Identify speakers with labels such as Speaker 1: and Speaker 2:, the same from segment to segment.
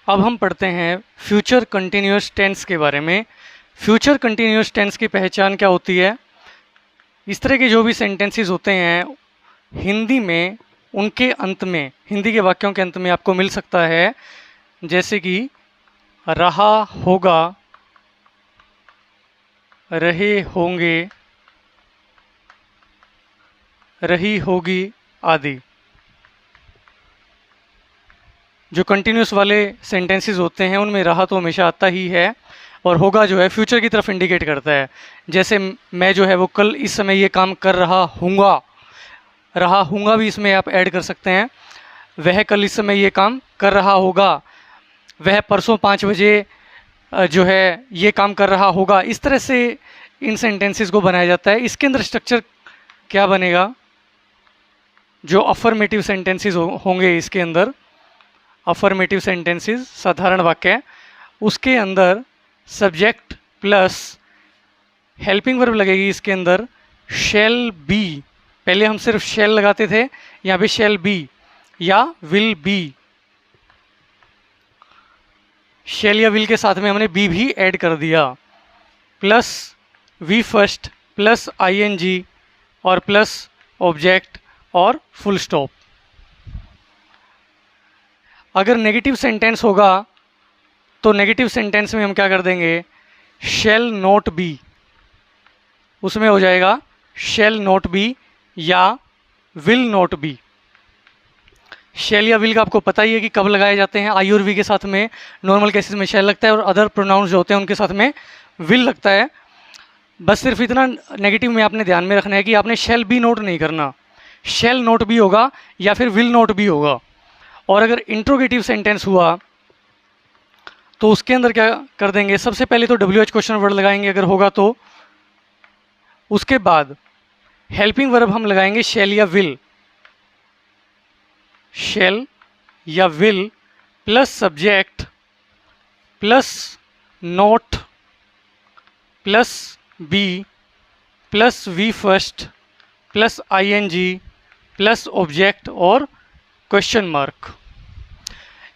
Speaker 1: अब हम पढ़ते हैं फ्यूचर कंटिन्यूअस टेंस के बारे में। फ्यूचर कंटिन्यूअस टेंस की पहचान क्या होती है? इस तरह के जो भी सेंटेंसेस होते हैं हिंदी में, उनके अंत में, हिंदी के वाक्यों के अंत में आपको मिल सकता है, जैसे कि रहा होगा, रहे होंगे, रही होगी आदि। जो कंटिन्यूस वाले सेंटेंसेस होते हैं उनमें रहा तो हमेशा आता ही है, और होगा जो है फ्यूचर की तरफ इंडिकेट करता है। जैसे मैं जो है वो कल इस समय ये काम कर रहा हूँगा, रहा हूँगा भी इसमें आप ऐड कर सकते हैं। वह कल इस समय ये काम कर रहा होगा, वह परसों 5 बजे जो है ये काम कर रहा होगा। इस तरह से इन सेंटेंसेस को बनाया जाता है। इसके अंदर स्ट्रक्चर क्या बनेगा? जो अफर्मेटिव सेंटेंसेस होंगे इसके अंदर, अफर्मेटिव सेंटेंसेस साधारण वाक्य, उसके अंदर सब्जेक्ट प्लस हेल्पिंग वर्ब लगेगी। इसके अंदर शैल बी, पहले हम सिर्फ शैल लगाते थे, यहाँ पे शैल बी या विल बी, शैल या विल के साथ में हमने बी भी ऐड कर दिया, plus V first plus ING और प्लस ऑब्जेक्ट और फुल स्टॉप। अगर नेगेटिव सेंटेंस होगा तो नेगेटिव सेंटेंस में हम क्या कर देंगे? शैल नॉट बी, उसमें हो जाएगा शैल नॉट बी या विल नॉट बी। शैल या विल का आपको पता ही है कि कब लगाए जाते हैं। आई और वी के साथ में नॉर्मल केसेस में शैल लगता है और अदर प्रोनाउंस जो होते हैं उनके साथ में विल लगता है। बस सिर्फ इतना नेगेटिव में आपने ध्यान में रखना है कि आपने शैल बी नोट नहीं करना, शैल नोट बी होगा या फिर विल नोट बी होगा। और अगर इंट्रोगेटिव सेंटेंस हुआ तो उसके अंदर क्या कर देंगे? सबसे पहले तो WH क्वेश्चन वर्ड लगाएंगे अगर होगा तो, उसके बाद हेल्पिंग वर्ब हम लगाएंगे शैल या विल, शैल या will plus subject plus not plus be plus V first plus ING plus object और क्वेश्चन मार्क।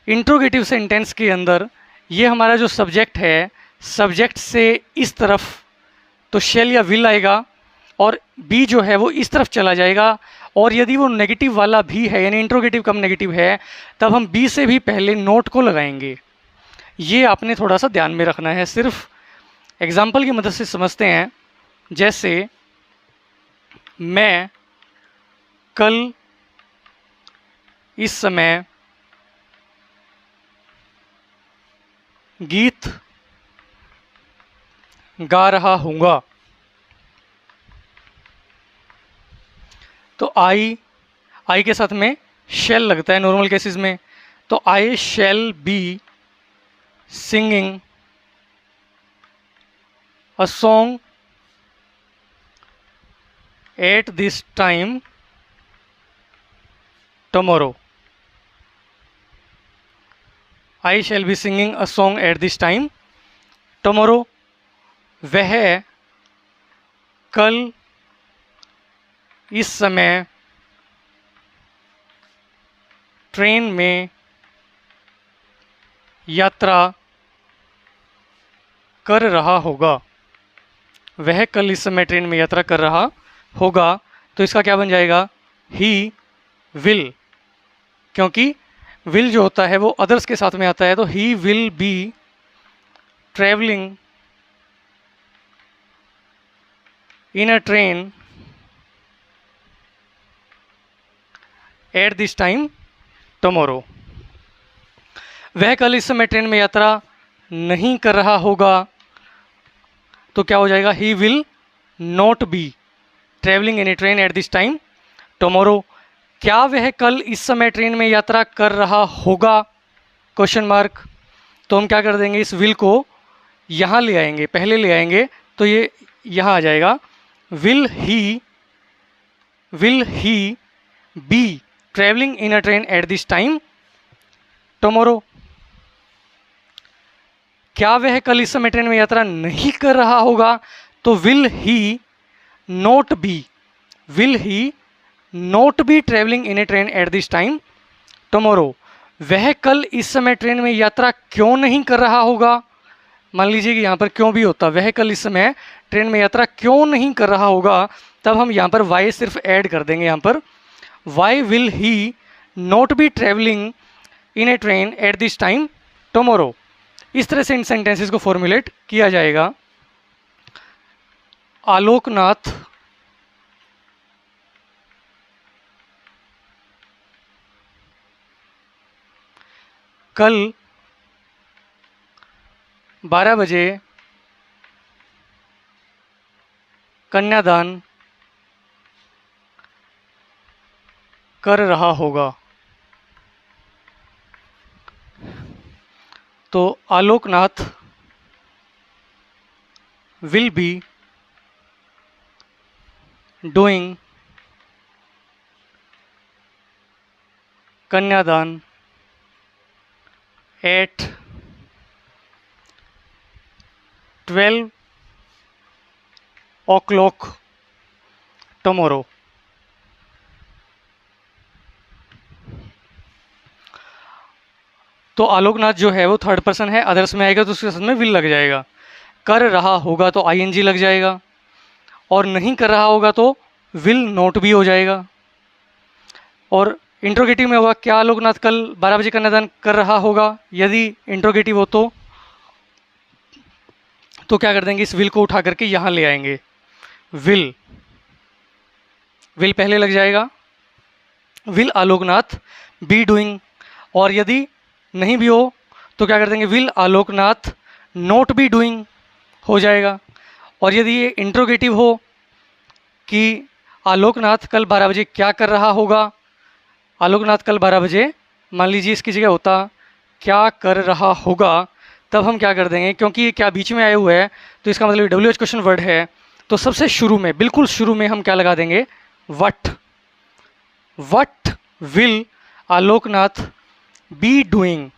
Speaker 1: इंट्रोगेटिव सेंटेंस के अंदर ये हमारा जो सब्जेक्ट है, सब्जेक्ट से इस तरफ तो शैल या विल आएगा और बी जो है वो इस तरफ चला जाएगा। और यदि वो नेगेटिव वाला भी है, यानी इंट्रोगेटिव कम नेगेटिव है, तब हम बी से भी पहले नोट को लगाएंगे। ये आपने थोड़ा सा ध्यान में रखना है। सिर्फ एग्जाम्पल की मदद से समझते हैं। जैसे मैं कल इस समय गीत गा रहा हूँगा, तो आई के साथ में शैल लगता है नॉर्मल केसेस में, तो I shall be singing a song at this time tomorrow. I shall be singing a song at this time tomorrow. वह कल इस समय ट्रेन में यात्रा कर रहा होगा, वह कल इस समय ट्रेन में यात्रा कर रहा होगा। तो इसका क्या बन जाएगा? ही विल, क्योंकि विल जो होता है वो अदर्स के साथ में आता है, तो he will be travelling in a train at this time tomorrow. वह कल इस समय ट्रेन में यात्रा नहीं कर रहा होगा, तो क्या हो जाएगा? He will not be travelling in a train at this time tomorrow. क्या वह कल इस समय ट्रेन में यात्रा कर रहा होगा? Question mark. तो हम क्या कर देंगे? इस विल को यहाँ ले आएंगे, पहले ले आएंगे, तो ये यहाँ आ जाएगा। Will he B travelling in a train at this time tomorrow. क्या वह कल इस समय ट्रेन में यात्रा नहीं कर रहा होगा? तो will he not be travelling in a train at this time tomorrow. वह कल इस समय ट्रेन में यात्रा क्यों नहीं कर रहा होगा। मान लीजिए कि यहाँ पर क्यों भी होता, वह कल इस समय ट्रेन में यात्रा क्यों नहीं कर रहा होगा, तब हम यहाँ पर वाई सिर्फ ऐड कर देंगे। यहाँ पर why will he not be travelling in a train at this time tomorrow. इस तरह से इन सेंटेंसेस को फॉर्मुलेट किया जाएगा। आलोकनाथ कल 12 बजे कन्यादान कर रहा होगा। तो आलोकनाथ विल बी डूइंग कन्यादान एट 12 o'clock tomorrow। तो आलोकनाथ जो है वो थर्ड पर्सन है, अदर्स में आएगा तो उसके साथ में विल लग जाएगा। कर रहा होगा तो आईएनजी लग जाएगा, और नहीं कर रहा होगा तो विल नॉट भी हो जाएगा। और इंट्रोगेटिव में होगा क्या आलोकनाथ कल 12 बजे कन्यादान कर रहा होगा। यदि इंट्रोगेटिव हो तो क्या कर देंगे, इस विल को उठा करके यहाँ ले आएंगे। विल पहले लग जाएगा, विल आलोकनाथ बी डूइंग। और यदि नहीं भी हो तो क्या कर देंगे, will Alok Nath not be doing हो जाएगा। और यदि ये इंट्रोगेटिव हो कि आलोकनाथ कल 12 बजे क्या कर रहा होगा, आलोकनाथ कल 12 बजे मान लीजिए इसकी जगह होता क्या कर रहा होगा, तब हम क्या कर देंगे, क्योंकि ये क्या बीच में आए हुए है तो इसका मतलब WH क्वेश्चन वर्ड है, तो सबसे शुरू में, बिल्कुल शुरू में हम क्या लगा देंगे, what will Alok Nath be doing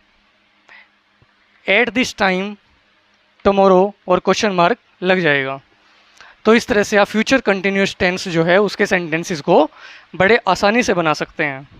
Speaker 1: at this time tomorrow, और क्वेश्चन मार्क लग जाएगा। तो इस तरह से आप फ्यूचर कंटिन्यूअस टेंस जो है उसके सेंटेंसेस को बड़े आसानी से बना सकते हैं।